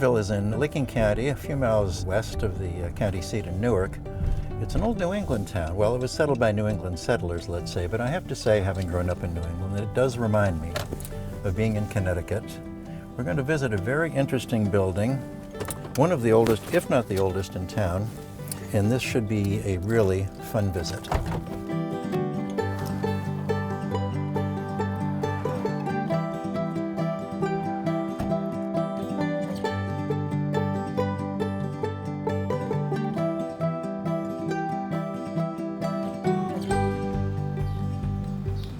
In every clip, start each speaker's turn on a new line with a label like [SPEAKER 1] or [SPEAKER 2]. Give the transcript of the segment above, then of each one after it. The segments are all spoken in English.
[SPEAKER 1] Granville is in Licking County, a few miles west of the county seat in Newark. It's an old New England town. Well, it was settled by New England settlers, let's say, but I have to say, having grown up in New England, that it does remind me of being in Connecticut. We're going to visit a very interesting building, one of the oldest, if not the oldest, in town, and this should be a really fun visit.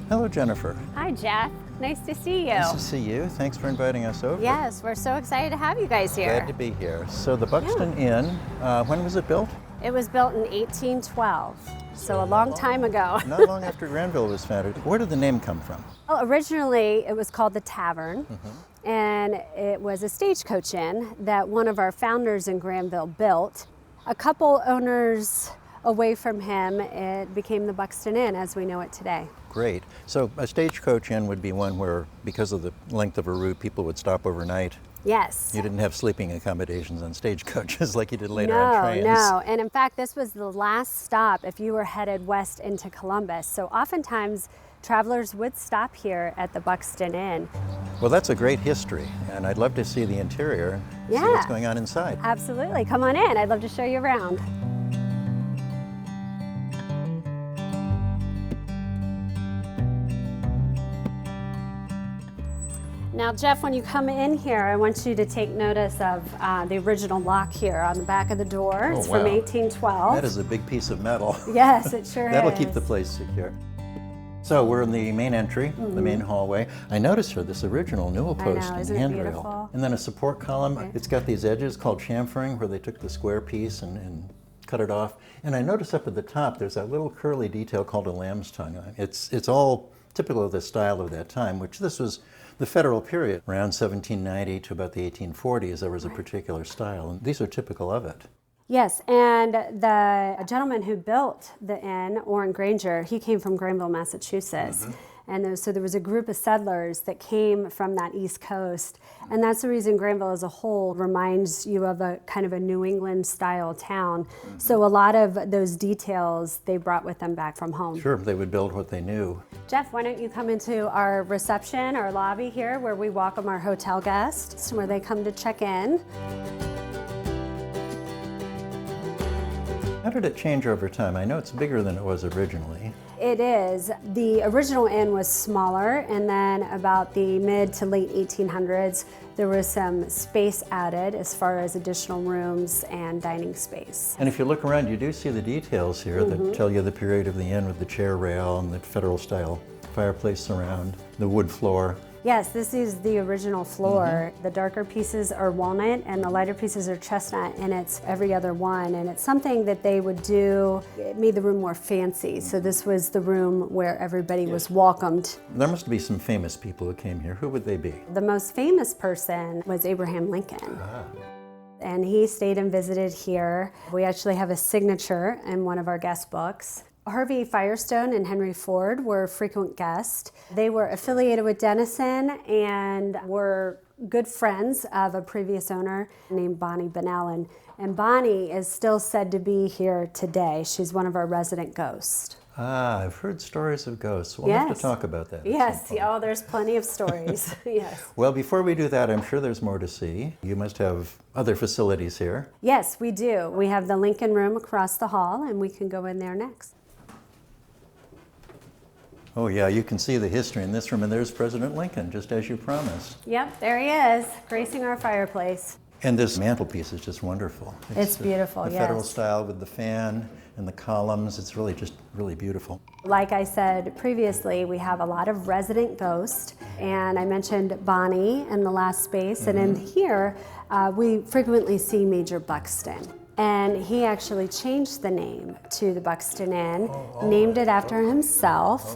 [SPEAKER 1] Hello, Jennifer.
[SPEAKER 2] Hi, Jeff. Nice to see you.
[SPEAKER 1] Nice to see you. Thanks for inviting us over.
[SPEAKER 2] Yes, we're so excited to have you guys here.
[SPEAKER 1] Glad to be here. So the Buxton Inn, when was it built?
[SPEAKER 2] It was built in 1812, so a long time ago.
[SPEAKER 1] Not long after Granville was founded. Where did the name come from?
[SPEAKER 2] Well, originally, it was called the Tavern, and it was a stagecoach inn that one of our founders in Granville built. A couple owners away from him, it became the Buxton Inn as we know it today.
[SPEAKER 1] Great. So a stagecoach inn would be one where, because of the length of a route, people would stop overnight.
[SPEAKER 2] Yes.
[SPEAKER 1] You didn't have sleeping accommodations on stagecoaches like you did later on trains.
[SPEAKER 2] No. And in fact, this was the last stop if you were headed west into Columbus. So oftentimes, travelers would stop here at the Buxton Inn.
[SPEAKER 1] Well, that's a great history, and I'd love to see the interior, see what's going on inside.
[SPEAKER 2] Absolutely. Come on in. I'd love to show you around. Now, Jeff, when you come in here, I want you to take notice of the original lock here on the back of the door. It's from 1812.
[SPEAKER 1] That is a big piece of metal.
[SPEAKER 2] Yes, it sure
[SPEAKER 1] That'll
[SPEAKER 2] is.
[SPEAKER 1] keep the place secure. So we're in the main entry, the main hallway. I noticed here this original newel post and
[SPEAKER 2] isn't it
[SPEAKER 1] handrail.
[SPEAKER 2] beautiful?
[SPEAKER 1] And then a support column. Okay. It's got these edges called chamfering, where they took the square piece and cut it off. And I noticed up at the top there's that little curly detail called a lamb's tongue. It's all typical of the style of that time, which this was the federal period. Around 1790 to about the 1840s, there was a particular style, and these are typical of it.
[SPEAKER 2] Yes, and the gentleman who built the inn, Orrin Granger, he came from Granville, Massachusetts. And so there was a group of settlers that came from that East Coast. And that's the reason Granville as a whole reminds you of a kind of a New England style town. So a lot of those details they brought with them back from home.
[SPEAKER 1] Sure, they would build what they knew.
[SPEAKER 2] Jeff, why don't you come into our reception, our lobby here, where we welcome our hotel guests, where they come to check in.
[SPEAKER 1] How did it change over time? I know it's bigger than it was originally.
[SPEAKER 2] It is. The original inn was smaller, and then about the mid to late 1800s, there was some space added as far as additional rooms and dining space.
[SPEAKER 1] And if you look around, you do see the details here that tell you the period of the inn with the chair rail and the federal style fireplace around, the wood floor.
[SPEAKER 2] Yes, this is the original floor. The darker pieces are walnut and the lighter pieces are chestnut, and it's every other one. And it's something that they would do, it made the room more fancy. So this was the room where everybody was welcomed.
[SPEAKER 1] There must be some famous people who came here. Who would they be?
[SPEAKER 2] The most famous person was Abraham Lincoln. And he stayed and visited here. We actually have a signature in one of our guest books. Harvey Firestone and Henry Ford were frequent guests. They were affiliated with Denison and were good friends of a previous owner named Bonnie Bennell. And Bonnie is still said to be here today. She's one of our resident ghosts.
[SPEAKER 1] I've heard stories of ghosts. We'll have to talk about that.
[SPEAKER 2] Yes, there's plenty of stories. Yes.
[SPEAKER 1] Well, before we do that, I'm sure there's more to see. You must have other facilities here.
[SPEAKER 2] Yes, we do. We have the Lincoln Room across the hall, and we can go in there next.
[SPEAKER 1] Oh yeah, you can see the history in this room, and there's President Lincoln, just as you promised.
[SPEAKER 2] Yep, there he is, gracing our fireplace.
[SPEAKER 1] And this mantelpiece is just wonderful.
[SPEAKER 2] It's beautiful,
[SPEAKER 1] the federal style with the fan and the columns. It's really just really beautiful.
[SPEAKER 2] Like I said previously, we have a lot of resident ghosts, and I mentioned Bonnie in the last space, and in here we frequently see Major Buxton. And he actually changed the name to the Buxton Inn, named it after himself.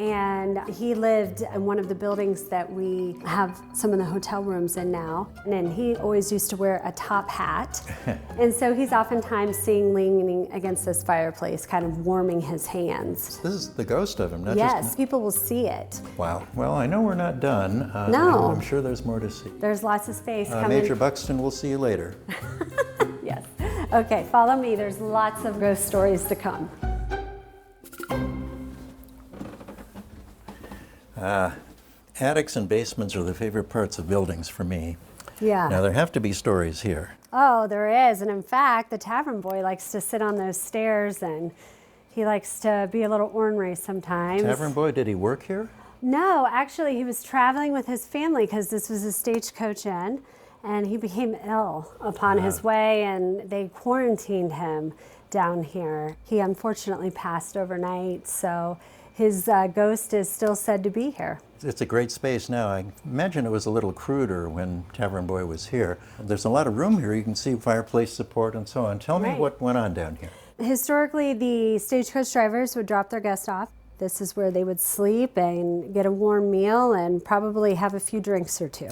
[SPEAKER 2] And he lived in one of the buildings that we have some of the hotel rooms in now. And he always used to wear a top hat. And so he's oftentimes seen leaning against this fireplace, kind of warming his hands.
[SPEAKER 1] This is the ghost of him, not
[SPEAKER 2] Yes,
[SPEAKER 1] just...
[SPEAKER 2] people will see it.
[SPEAKER 1] Wow. Well, I know we're not done.
[SPEAKER 2] No.
[SPEAKER 1] I'm sure there's more to see.
[SPEAKER 2] There's lots of space coming.
[SPEAKER 1] Major Buxton, we'll see you later.
[SPEAKER 2] Yes. Okay, follow me. There's lots of ghost stories to come.
[SPEAKER 1] Attics and basements are the favorite parts of buildings for me.
[SPEAKER 2] Yeah.
[SPEAKER 1] Now, there have to be stories here.
[SPEAKER 2] Oh, there is. And in fact, the tavern boy likes to sit on those stairs and he likes to be a little ornery sometimes.
[SPEAKER 1] Tavern boy, did he work here?
[SPEAKER 2] No, actually, he was traveling with his family because this was a stagecoach inn, and he became ill upon his way, and they quarantined him down here. He unfortunately passed overnight, so his ghost is still said to be here.
[SPEAKER 1] It's a great space now. I imagine it was a little cruder when Tavern Boy was here. There's a lot of room here. You can see fireplace support and so on. Tell me what went on down here.
[SPEAKER 2] Historically, the stagecoach drivers would drop their guests off. This is where they would sleep and get a warm meal and probably have a few drinks or two.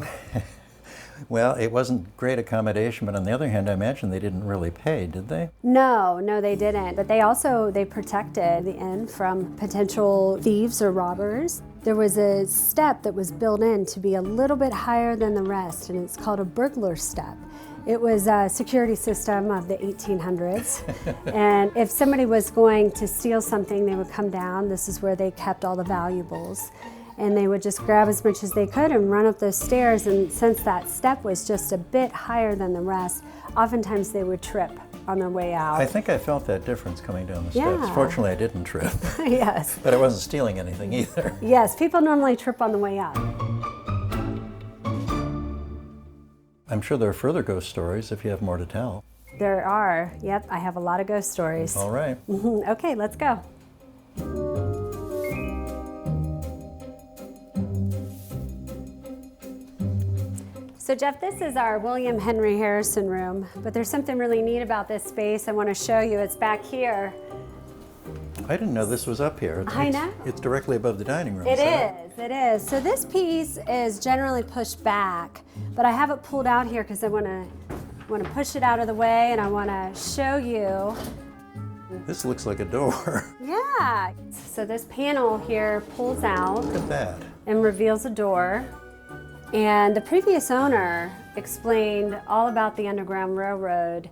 [SPEAKER 1] Well, it wasn't great accommodation, but on the other hand, I imagine they didn't really pay, did they?
[SPEAKER 2] No, they didn't. But they protected the inn from potential thieves or robbers. There was a step that was built in to be a little bit higher than the rest, and it's called a burglar step. It was a security system of the 1800s. And if somebody was going to steal something, they would come down. This is where they kept all the valuables. And they would just grab as much as they could and run up those stairs. And since that step was just a bit higher than the rest, oftentimes they would trip on their way out.
[SPEAKER 1] I think I felt that difference coming down the steps.
[SPEAKER 2] Yeah.
[SPEAKER 1] Fortunately, I didn't trip.
[SPEAKER 2] Yes.
[SPEAKER 1] But I wasn't stealing anything either.
[SPEAKER 2] Yes, people normally trip on the way up.
[SPEAKER 1] I'm sure there are further ghost stories if you have more to tell.
[SPEAKER 2] There are. Yep, I have a lot of ghost stories.
[SPEAKER 1] All right.
[SPEAKER 2] Okay, let's go. So Jeff, this is our William Henry Harrison room, but there's something really neat about this space I want to show you. It's back here.
[SPEAKER 1] I didn't know this was up here.
[SPEAKER 2] I know.
[SPEAKER 1] It's directly above the dining room.
[SPEAKER 2] It is. So this piece is generally pushed back, but I have it pulled out here because I want to push it out of the way, and I want to show you.
[SPEAKER 1] This looks like a door.
[SPEAKER 2] Yeah. So this panel here pulls out.
[SPEAKER 1] Look at that.
[SPEAKER 2] And reveals a door. And the previous owner explained all about the Underground Railroad,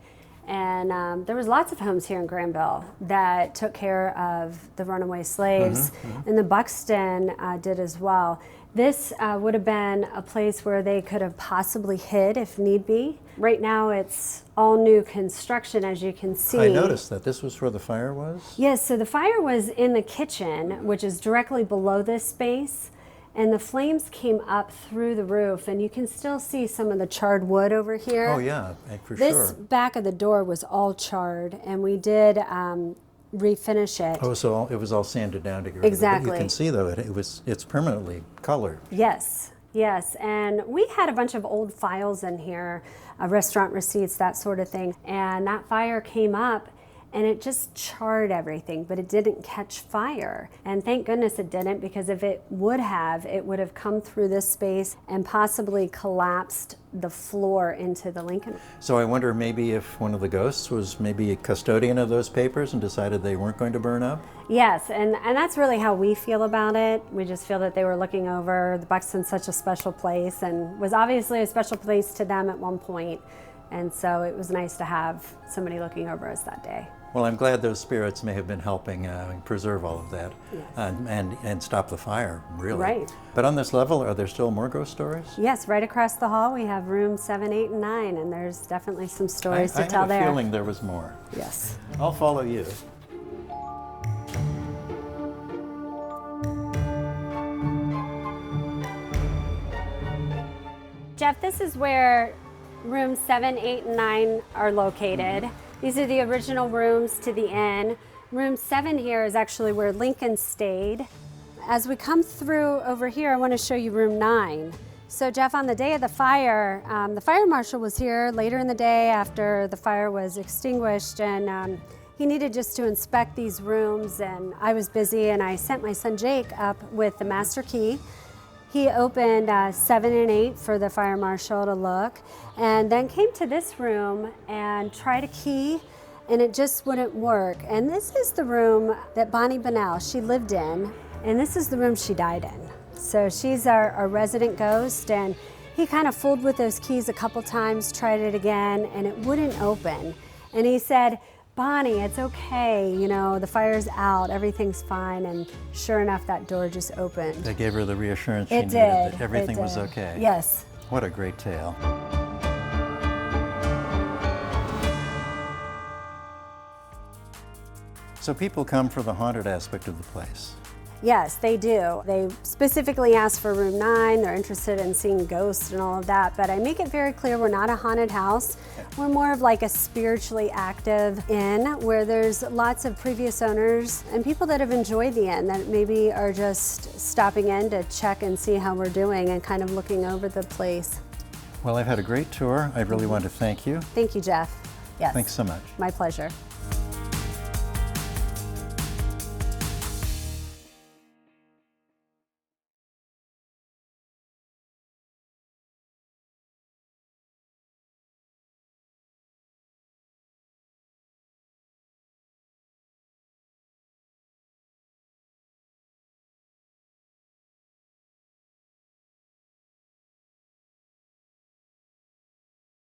[SPEAKER 2] and there was lots of homes here in Granville that took care of the runaway slaves, and the Buxton did as well. This would have been a place where they could have possibly hid if need be. Right now it's all new construction, as you can see.
[SPEAKER 1] I noticed that. This was where the fire was?
[SPEAKER 2] Yes, so the fire was in the kitchen, which is directly below this space. And the flames came up through the roof, and you can still see some of the charred wood over here.
[SPEAKER 1] Oh yeah, for
[SPEAKER 2] This
[SPEAKER 1] sure.
[SPEAKER 2] back of the door was all charred, and we did refinish it.
[SPEAKER 1] Oh, so it was all sanded down to get rid of it.
[SPEAKER 2] Exactly.
[SPEAKER 1] But you can see though, it's permanently colored.
[SPEAKER 2] Yes, and we had a bunch of old files in here, restaurant receipts, that sort of thing, and that fire came up, and it just charred everything, but it didn't catch fire. And thank goodness it didn't, because if it would have come through this space and possibly collapsed the floor into the Lincoln.
[SPEAKER 1] So I wonder maybe if one of the ghosts was maybe a custodian of those papers and decided they weren't going to burn up?
[SPEAKER 2] Yes, and that's really how we feel about it. We just feel that they were looking over. The Buxton's such a special place, and was obviously a special place to them at one point. And so it was nice to have somebody looking over us that day.
[SPEAKER 1] Well, I'm glad those spirits may have been helping preserve all of that.
[SPEAKER 2] Yes.
[SPEAKER 1] And stop the fire, really.
[SPEAKER 2] Right.
[SPEAKER 1] But on this level, are there still more ghost stories?
[SPEAKER 2] Yes, right across the hall we have room 7, 8, and 9, and there's definitely some stories to tell
[SPEAKER 1] I
[SPEAKER 2] there.
[SPEAKER 1] have a feeling there was more.
[SPEAKER 2] Yes.
[SPEAKER 1] I'll follow you.
[SPEAKER 2] Jeff, this is where rooms 7, 8, and 9 are located. These are the original rooms to the inn. Room 7 here is actually where Lincoln stayed. As we come through over here, I want to show you room 9. So Jeff, on the day of the fire marshal was here later in the day after the fire was extinguished, and He needed just to inspect these rooms, and I was busy, and I sent my son Jake up with the master key. He opened 7 and 8 for the fire marshal to look, and then came to this room and tried a key, and it just wouldn't work. And this is the room that Bonnie Bunnell, she lived in, and this is the room she died in. So she's our resident ghost, and he kind of fooled with those keys a couple times, tried it again, and it wouldn't open. And he said, Bonnie, it's okay, you know, the fire's out, everything's fine, and sure enough, that door just opened.
[SPEAKER 1] That gave her the reassurance she
[SPEAKER 2] It
[SPEAKER 1] needed
[SPEAKER 2] did.
[SPEAKER 1] that everything
[SPEAKER 2] It
[SPEAKER 1] was
[SPEAKER 2] did.
[SPEAKER 1] okay.
[SPEAKER 2] Yes.
[SPEAKER 1] What a great tale. So people come for the haunted aspect of the place.
[SPEAKER 2] Yes, they do. They specifically ask for room 9. They're interested in seeing ghosts and all of that, but I make it very clear we're not a haunted house. We're more of like a spiritually active inn where there's lots of previous owners and people that have enjoyed the inn that maybe are just stopping in to check and see how we're doing and kind of looking over the place.
[SPEAKER 1] Well, I've had a great tour. I really want to thank you.
[SPEAKER 2] Thank you, Jeff. Yes.
[SPEAKER 1] Thanks so much.
[SPEAKER 2] My pleasure.